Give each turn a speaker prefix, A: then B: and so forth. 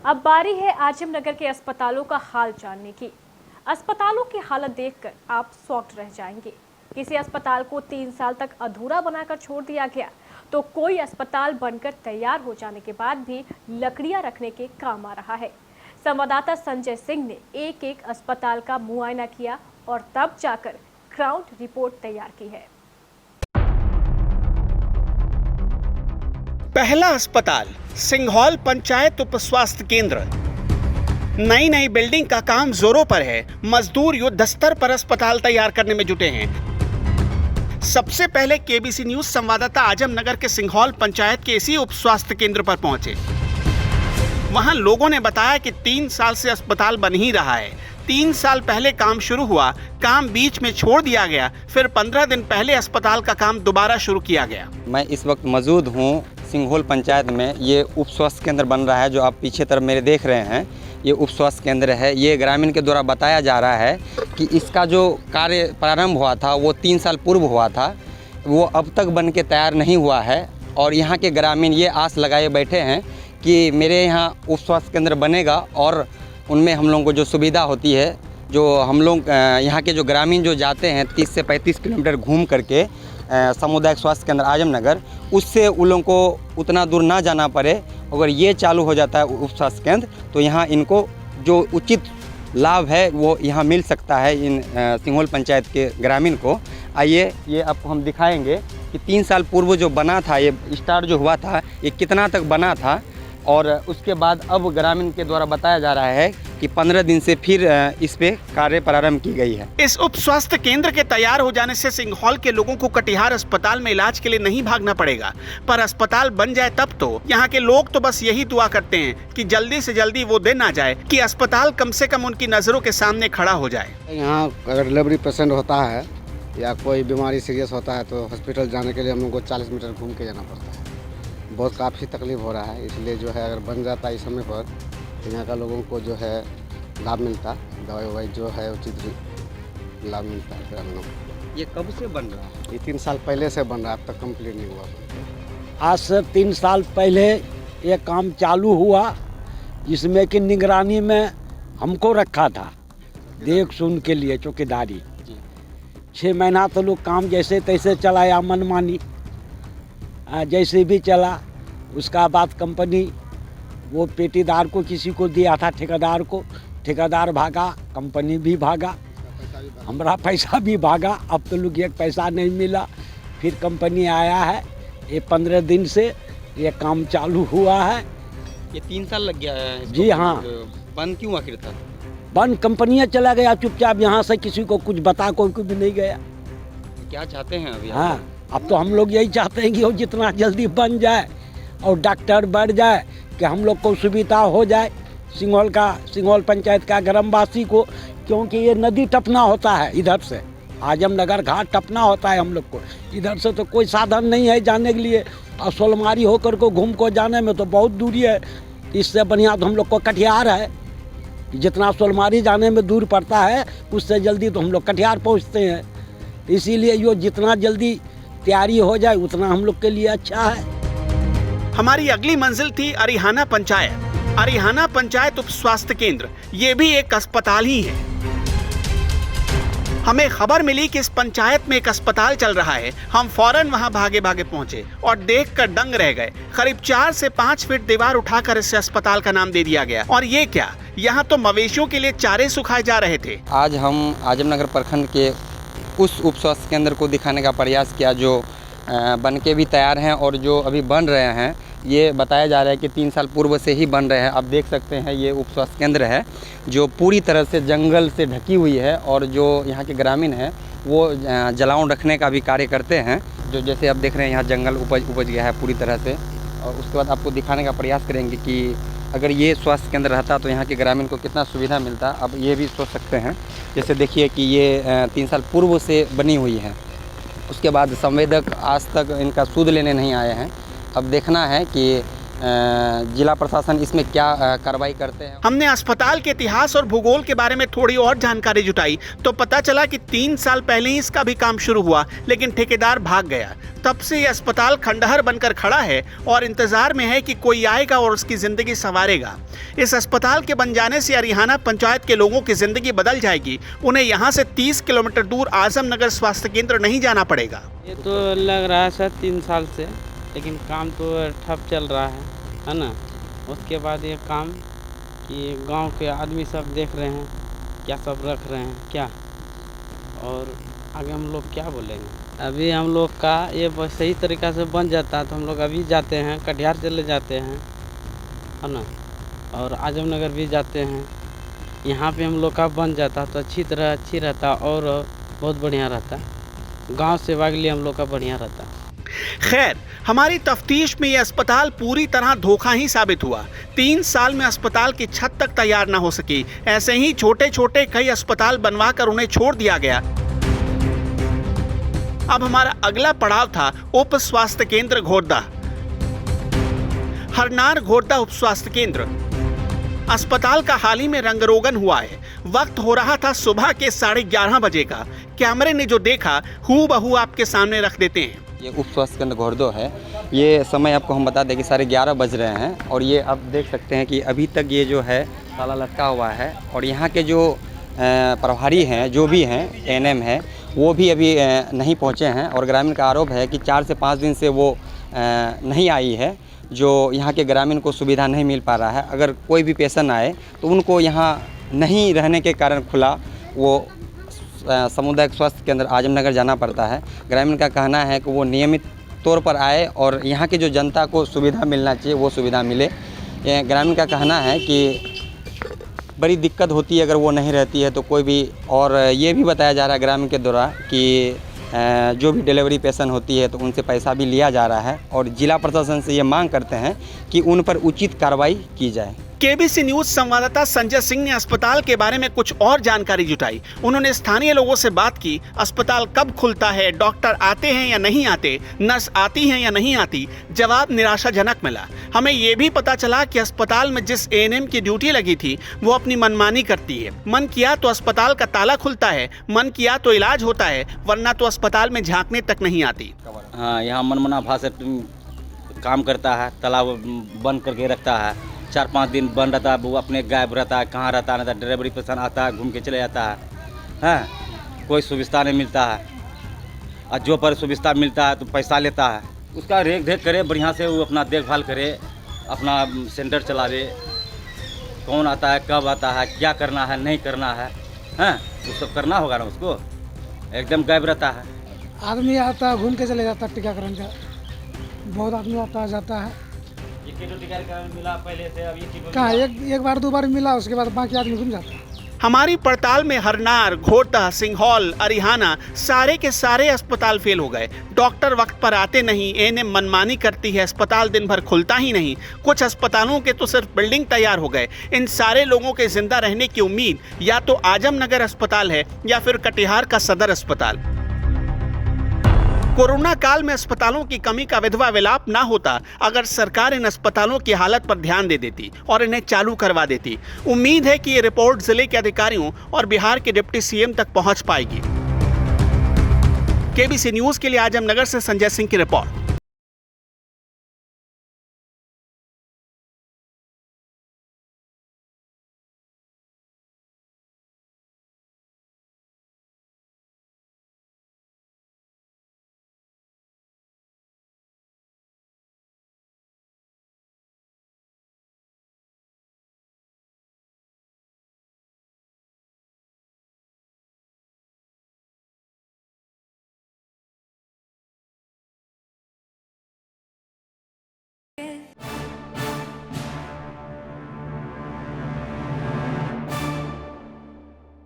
A: अब बारी है आजमनगर के अस्पतालों का हाल जानने की। अस्पतालों की हालत देखकर आप शॉक्ड रह जाएंगे। किसी अस्पताल को 3 साल तक अधूरा बनाकर छोड़ दिया गया, तो कोई अस्पताल बनकर तैयार हो जाने के बाद भी लकड़ियां रखने के काम आ रहा है। संवाददाता संजय सिंह ने एक एक अस्पताल का मुआयना किया और तब जाकर ग्राउंड रिपोर्ट तैयार की है।
B: पहला अस्पताल सिंघौल पंचायत उप स्वास्थ्य केंद्र। नई बिल्डिंग का काम जोरों पर है। मजदूर युद्ध स्तर पर अस्पताल तैयार करने में जुटे हैं। सबसे पहले केबीसी न्यूज संवाददाता आजमनगर के सिंघौल पंचायत के इसी उप स्वास्थ्य केंद्र पर पहुंचे। वहां लोगों ने बताया कि 3 साल से अस्पताल बन ही रहा है। 3 साल पहले काम शुरू हुआ, काम बीच में छोड़ दिया गया, फिर 15 दिन पहले अस्पताल का काम दोबारा शुरू किया गया।
C: मैं इस वक्त मौजूद हूँ सिंघौल पंचायत में। ये उप स्वास्थ्य केंद्र बन रहा है, जो आप पीछे तरफ मेरे देख रहे हैं, ये उप स्वास्थ्य केंद्र है। ये ग्रामीण के द्वारा बताया जा रहा है कि इसका जो कार्य प्रारंभ हुआ था वो 3 साल पूर्व हुआ था, वो अब तक बन के तैयार नहीं हुआ है। और यहाँ के ग्रामीण ये आस लगाए बैठे हैं कि मेरे यहाँ उप स्वास्थ्य केंद्र बनेगा और उनमें हम लोगों को जो सुविधा होती है, जो हम लोग यहाँ के जो ग्रामीण जो जाते हैं 30 से 35 किलोमीटर घूम करके सामुदायिक स्वास्थ्य केंद्र आजमनगर, उससे उन लोगों को उतना दूर ना जाना पड़े। अगर ये चालू हो जाता है उप स्वास्थ्य केंद्र, तो यहाँ इनको जो उचित लाभ है वो यहाँ मिल सकता है इन सिंघौल पंचायत के ग्रामीण को। आइए ये आपको हम दिखाएंगे कि 3 साल पूर्व जो बना था, ये स्टार्ट जो हुआ था, ये कितना तक बना था। और उसके बाद अब ग्रामीण के द्वारा बताया जा रहा है कि 15 दिन से फिर इस पे कार्य प्रारंभ की गई है।
B: इस उप स्वास्थ्य केंद्र के तैयार हो जाने से सिंघौल के लोगों को कटिहार अस्पताल में इलाज के लिए नहीं भागना पड़ेगा। पर अस्पताल बन जाए तब तो यहाँ के लोग तो बस यही दुआ करते हैं कि जल्दी से जल्दी वो दिन आ जाए कि अस्पताल कम से कम उनकी नजरों के सामने खड़ा हो जाए।
D: यहाँ अगर डिलीवरी पेशेंट होता है या कोई बीमारी सीरियस होता है तो हॉस्पिटल जाने के लिए हम लोग को 40 मीटर घूम के जाना पड़ता है। बहुत काफ़ी तकलीफ हो रहा है, इसलिए जो है अगर बन जाता है इस समय पर तो यहाँ का लोगों को जो है लाभ मिलता, दवाई ववाई जो है उचित लाभ मिलता है। फिर हम लोग
C: ये कब से बन रहा है?
D: ये 3 साल पहले से बन रहा है, अब तक कंप्लीट नहीं हुआ।
E: आज से 3 साल पहले ये काम चालू हुआ, जिसमें कि निगरानी में हमको रखा था, देख सुन के लिए चौकीदारी। 6 महीना तो लोग काम जैसे तैसे चलाया, मनमानी जैसे भी चला। उसका बाद कंपनी वो पेटीदार को किसी को दिया था, ठेकेदार को, ठेकेदार भागा, कंपनी भी भागा, हमारा पैसा भी भागा। अब तो लोग एक पैसा नहीं मिला। फिर कंपनी आया है, ये 15 दिन से ये काम चालू हुआ है।
C: ये 3 साल लग गया है इसको।
E: जी हाँ।
C: बंद क्यों आखिर था?
E: बंद कंपनियाँ चला गया चुपचाप, यहाँ से किसी को कुछ बता कोई भी नहीं गया।
C: क्या चाहते हैं अभी?
E: हाँ, अब तो हम लोग यही चाहते हैं कि वो जितना जल्दी बन जाए और डॉक्टर बढ़ जाए, कि हम लोग को सुविधा हो जाए सिंघौल पंचायत का ग्रामवासी को। क्योंकि ये नदी टपना होता है, इधर से आजमनगर घाट टपना होता है हम लोग को। इधर से तो कोई साधन नहीं है जाने के लिए, और सोलमारी होकर को घूम को जाने में तो बहुत दूरी है। इससे बढ़िया तो हम लोग को कटिहार है। जितना सोलमारी जाने में दूर पड़ता है, उससे जल्दी तो हम लोग कटिहार पहुँचते हैं। इसीलिए यो जितना जल्दी तैयारी हो जाए उतना हम लोग के लिए अच्छा है।
B: हमारी अगली मंजिल थी अरिहाना पंचायत। अरिहाना पंचायत उप स्वास्थ्य केंद्र, ये भी एक अस्पताल ही है। हमें खबर मिली कि इस पंचायत में एक अस्पताल चल रहा है। हम फौरन वहां भागे पहुंचे और देखकर दंग रह गए। करीब 4 से 5 फीट दीवार उठाकर इस अस्पताल का नाम दे दिया गया। और ये क्या, यहाँ तो मवेशियों के लिए चारे सुखाए जा रहे थे।
C: आज हम आजमनगर प्रखंड के उस उप स्वास्थ्य केंद्र को दिखाने का प्रयास किया जो बन के भी तैयार हैं और जो अभी बन रहे हैं। ये बताया जा रहा है कि 3 साल पूर्व से ही बन रहे हैं। आप देख सकते हैं ये उप स्वास्थ्य केंद्र है जो पूरी तरह से जंगल से ढकी हुई है, और जो यहाँ के ग्रामीण हैं वो जलावन रखने का भी कार्य करते हैं। जो जैसे आप देख रहे हैं यहाँ जंगल उपज गया है पूरी तरह से। और उसके बाद आपको दिखाने का प्रयास करेंगे कि अगर ये स्वास्थ्य केंद्र रहता तो यहाँ के ग्रामीण को कितना सुविधा मिलता। अब ये भी सोच सकते हैं। जैसे देखिए कि ये 3 साल पूर्व से बनी हुई है। उसके बाद संवेदक आज तक इनका सूद लेने नहीं आए हैं। अब देखना है कि जिला प्रशासन इसमें क्या कार्रवाई करते हैं।
B: हमने अस्पताल के इतिहास और भूगोल के बारे में थोड़ी और जानकारी जुटाई तो पता चला कि 3 साल पहले ही इसका भी काम शुरू हुआ, लेकिन ठेकेदार भाग गया। तब से ये अस्पताल खंडहर बनकर खड़ा है और इंतजार में है कि कोई आएगा और उसकी जिंदगी संवारेगा। इस अस्पताल के बन जाने से अरिहाना पंचायत के लोगों की जिंदगी बदल जाएगी। उन्हें यहाँ से 30 किलोमीटर दूर आजमनगर स्वास्थ्य केंद्र नहीं जाना पड़ेगा।
F: ये तो लग रहा है सर 3 साल से, लेकिन काम तो ठप चल रहा है ना। उसके बाद ये काम कि गांव के आदमी सब देख रहे हैं क्या सब रख रहे हैं क्या, और आगे हम लोग क्या बोलेंगे। अभी हम लोग का ये सही तरीक़ा से बन जाता है तो हम लोग अभी जाते हैं, कटिहार चले जाते हैं है ना, और आजमनगर भी जाते हैं। यहाँ पे हम लोग का बन जाता तो अच्छी रहता और बहुत बढ़िया रहता। गांव सेवा के लिए हम लोग का बढ़िया रहता।
B: खैर, हमारी तफ्तीश में यह अस्पताल पूरी तरह धोखा ही साबित हुआ। 3 साल में अस्पताल की छत तक तैयार न हो सकी। ऐसे ही छोटे छोटे कई अस्पताल बनवाकर उन्हें छोड़ दिया गया। अब हमारा अगला पड़ाव था उप स्वास्थ्य केंद्र घोरदा। हरनार घोरदा उप स्वास्थ्य केंद्र अस्पताल का हाल ही में रंगरोगन हुआ है। वक्त हो रहा था सुबह के 11:30 बजे का। कैमरे ने जो देखा हूबहू आपके सामने रख देते हैं।
C: ये उप स्वास्थ्य केंद्र घोरदो है। ये समय आपको हम बता दें कि 11:30 बज रहे हैं और ये आप देख सकते हैं कि अभी तक ये जो है ताला लटका हुआ है। और यहाँ के जो प्रभारी हैं, जो भी हैं, एएनएम है, वो भी अभी नहीं पहुँचे हैं। और ग्रामीण का आरोप है कि 4 से 5 दिन से वो नहीं आई है, जो यहाँ के ग्रामीण को सुविधा नहीं मिल पा रहा है। अगर कोई भी पेशेंट आए तो उनको यहाँ नहीं रहने के कारण खुला वो सामुदायिक स्वास्थ्य केंद्र आजमनगर जाना पड़ता है। ग्रामीण का कहना है कि वो नियमित तौर पर आए और यहाँ की जो जनता को सुविधा मिलना चाहिए वो सुविधा मिले। ग्रामीण का कहना है कि बड़ी दिक्कत होती है अगर वो नहीं रहती है तो कोई भी। और ये भी बताया जा रहा है ग्रामीण के द्वारा कि जो भी डिलीवरी पेशेंट होती है तो उनसे पैसा भी लिया जा रहा है। और जिला प्रशासन से ये मांग करते हैं कि उन पर उचित कार्रवाई की जाए।
B: केबीसी न्यूज संवाददाता संजय सिंह ने अस्पताल के बारे में कुछ और जानकारी जुटाई। उन्होंने स्थानीय लोगों से बात की। अस्पताल कब खुलता है, डॉक्टर आते हैं या नहीं आते, नर्स आती हैं या नहीं आती। जवाब निराशाजनक मिला। हमें ये भी पता चला कि अस्पताल में जिस एएनएम की ड्यूटी लगी थी वो अपनी मनमानी करती है। मन किया तो अस्पताल का ताला खुलता है, मन किया तो इलाज होता है, वरना तो अस्पताल में झांकने तक नहीं आती।
G: हाँ, यहाँ मनमना भाव से काम करता है, तालाब बंद करके रखता है। 4-5 दिन बंद रहता है, वो अपने गायब रहता है, कहाँ रहता है, नहीं तो डिलीवरी पेशेंट आता है, घूम के चले जाता है। हैं, कोई सुविधा नहीं मिलता है, और जो पर सुविधा मिलता है तो पैसा लेता है। उसका रेख देख करे बढ़िया से, वो अपना देखभाल करे, अपना सेंटर चलावे। कौन आता है, कब आता है, क्या करना है, नहीं करना है, हैं, वो सब करना होगा ना उसको। एकदम गायब रहता है।
H: आदमी आता है, घूम के चले जाता है टीकाकरण का। बहुत आदमी आता है, जाता है।
G: मिला पहले से, अब
H: कहाँ एक बार 2 बार मिला, उसके बाद बाकी आदमी घूम जाता है।
B: हमारी पड़ताल में हरनार, घोरदा, सिंघौल, अरिहाना सारे के सारे अस्पताल फेल हो गए। डॉक्टर वक्त पर आते नहीं, एएनएम मनमानी करती है, अस्पताल दिन भर खुलता ही नहीं। कुछ अस्पतालों के तो सिर्फ बिल्डिंग तैयार हो गए। इन सारे लोगों के जिंदा रहने की उम्मीद या तो आजमनगर अस्पताल है या फिर कटिहार का सदर अस्पताल। कोरोना काल में अस्पतालों की कमी का विधवा विलाप ना होता अगर सरकार इन अस्पतालों की हालत पर ध्यान दे देती और इन्हें चालू करवा देती। उम्मीद है कि ये रिपोर्ट जिले के अधिकारियों और बिहार के डिप्टी सीएम तक पहुंच पाएगी। केबीसी न्यूज के लिए आजमनगर से संजय सिंह की रिपोर्ट।